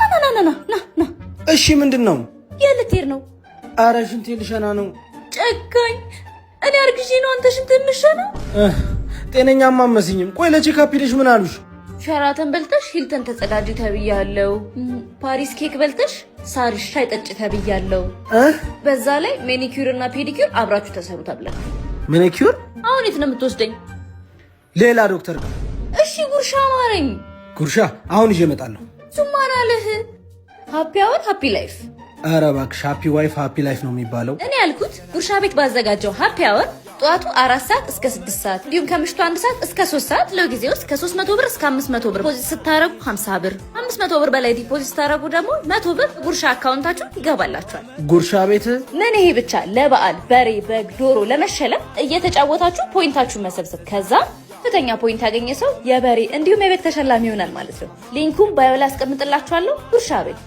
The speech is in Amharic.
ና እሺ ምንድነው? የልትሄድ ነው? አረ ሽንቴ ልሸና ነው። ጨካኝ እኔ አርግዤ ነው አንተ ሽንት የምትሸናው? ጤነኛማ መስኝም። ቆይ ለቼካፕ ሄደሽ ምን አሉሽ? ሸራተን በልተሽ ሂልተን ተጸዳጅ ተብያለሁ። ፓሪስ ኬክ በልተሽ ሳሪስ ሻይ ጠጭ ተብያለሁ። በዛ ላይ ሜኒኪዩር እና ፔዲኪዩር አብራችሁ ተሰሩ ተብለን። ሜኒኪዩር? አሁን የት ነው የምትወስደኝ? ሌላ ዶክተር ጋር። እሺ ጉርሻ ማረኝ። ጉርሻ አሁን ይዤ እመጣለሁ። ሱማናለህ ሃፒ አወር ሃፒ ላይፍ። ኧረ እባክሽ ሃፒ ዋይፍ ሃፒ ላይፍ ነው የሚባለው። እኔ ያልኩት ጉርሻ ቤት ባዘጋጀው ሃፒ አወር ጠዋቱ 4 ሰዓት እስከ 6 ሰዓት እንዲሁም ከምሽቱ 1 ሰዓት እስከ 3 ሰዓት ለጊዜ ውስጥ ከ300 ብር እስከ 500 ብር ዲፖዚት ስታረጉ 50 ብር፣ 500 ብር በላይ ዲፖዚት ስታረጉ ደግሞ 100 ብር ጉርሻ አካውንታችሁ ይገባላችኋል። ጉርሻ ቤት ምን ይሄ ብቻ ለበዓል በሬ በግ ዶሮ ለመሸለም እየተጫወታችሁ ፖይንታችሁ መሰብሰብ ከዛ ከፍተኛ ፖይንት ያገኘ ሰው የበሬ እንዲሁም የበግ ተሸላሚ ይሆናል ማለት ነው። ሊንኩን ባዮ ላይ አስቀምጥላችኋለሁ። ጉርሻ ቤት